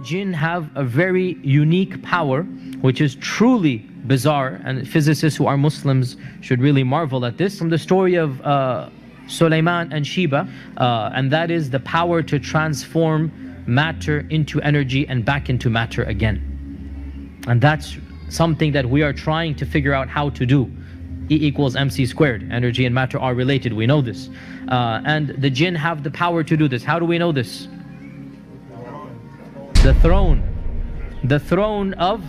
jinn have a very unique power, which is truly bizarre, and physicists who are Muslims should really marvel at this. From the story of Sulaiman and Sheba, and that is the power to transform matter into energy and back into matter again. And that's something that we are trying to figure out how to do. E equals mc squared. Energy and matter are related, we know this. And the jinn have the power to do this. How do we know this? The throne of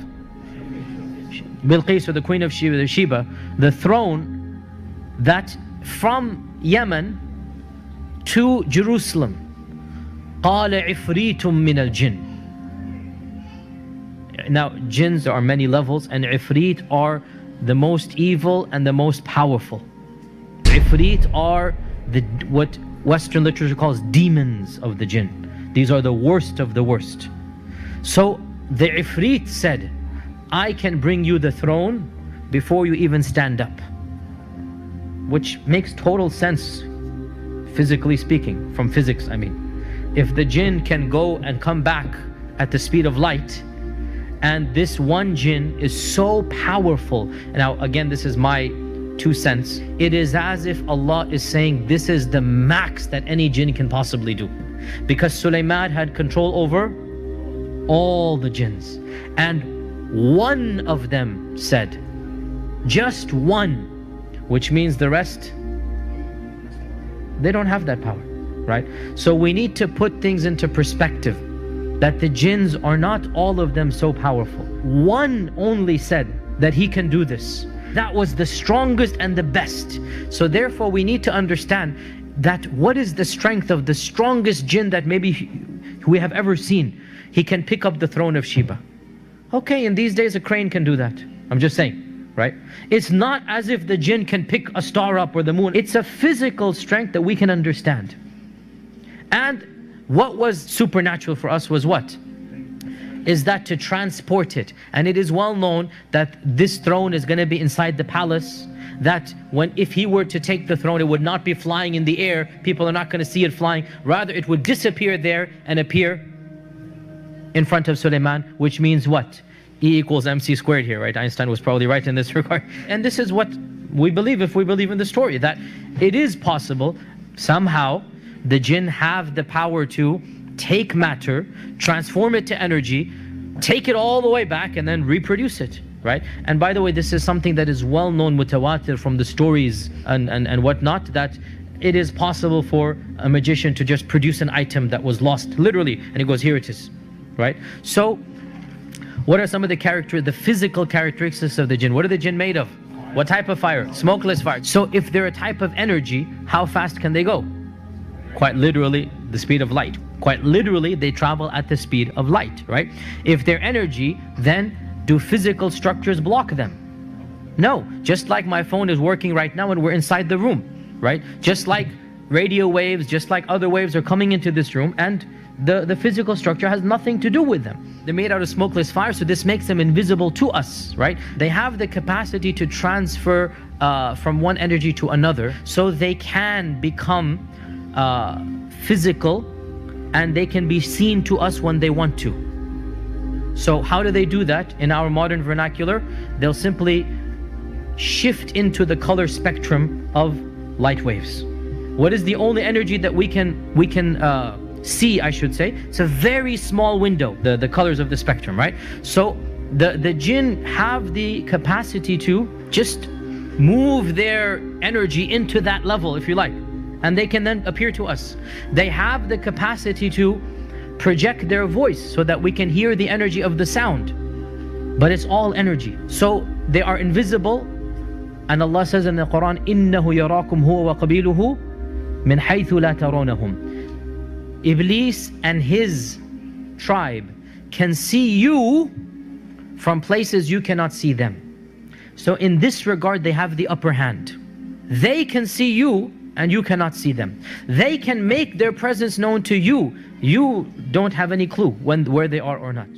Bilqis, or the queen of Sheba, the throne that from Yemen to Jerusalem. قال عفريت من الجن. Now, jinns, there are many levels, and ifrit are the most evil and the most powerful. Ifrit are what Western literature calls demons of the jinn. These are the worst of the worst. So the ifrit said, I can bring you the throne before you even stand up. Which makes total sense, physically speaking, from physics I mean. If the jinn can go and come back at the speed of light, and this one jinn is so powerful. Now again, this is my 2 cents. It is as if Allah is saying this is the max that any jinn can possibly do. Because Sulaiman had control over all the jinns. And one of them said, just one, which means the rest, they don't have that power, right? So we need to put things into perspective, that the jinns are not all of them so powerful. One only said that he can do this. That was the strongest and the best. So therefore we need to understand that what is the strength of the strongest jinn that maybe we have ever seen. He can pick up the throne of Sheba. Okay, in these days a crane can do that. I'm just saying, right? It's not as if the jinn can pick a star up or the moon. It's a physical strength that we can understand. And what was supernatural for us was what? Is that to transport it. And it is well known that this throne is going to be inside the palace, that if he were to take the throne, it would not be flying in the air. People are not going to see it flying. Rather, it would disappear there and appear in front of Sulaiman, which means what? E equals mc squared here, right? Einstein was probably right in this regard. And this is what we believe, if we believe in the story, that it is possible somehow the jinn have the power to take matter, transform it to energy, take it all the way back and then reproduce it, right? And by the way, this is something that is well known, mutawatir, from the stories and whatnot, that it is possible for a magician to just produce an item that was lost, literally, and he goes, here it is, right? So what are some of the physical characteristics of the jinn? What are the jinn made of? What type of fire? Smokeless fire. So if they're a type of energy, how fast can they go? Quite literally, the speed of light. Quite literally, they travel at the speed of light, right? If they're energy, then do physical structures block them? No. Just like my phone is working right now and we're inside the room, right? Just like radio waves, just like other waves are coming into this room, and the physical structure has nothing to do with them. They're made out of smokeless fire, so this makes them invisible to us, right? They have the capacity to transfer from one energy to another, so they can become physical, and they can be seen to us when they want to. So how do they do that? In our modern vernacular, they'll simply shift into the color spectrum of light waves. What is the only energy that we can see, I should say? It's a very small window, the colors of the spectrum, right? So the jinn have the capacity to just move their energy into that level, if you like, and they can then appear to us. They have the capacity to project their voice so that we can hear the energy of the sound, but it's all energy. So they are invisible, and Allah says in the Quran, إِنَّهُ يَرَاكُمْ هُوَ وَقَبِيلُهُ مِنْ حَيْثُ لَا تَرَوْنَهُمْ. Iblis and his tribe can see you from places you cannot see them. So in this regard, they have the upper hand. They can see you and you cannot see them. They can make their presence known to you. You don't have any clue where they are or not.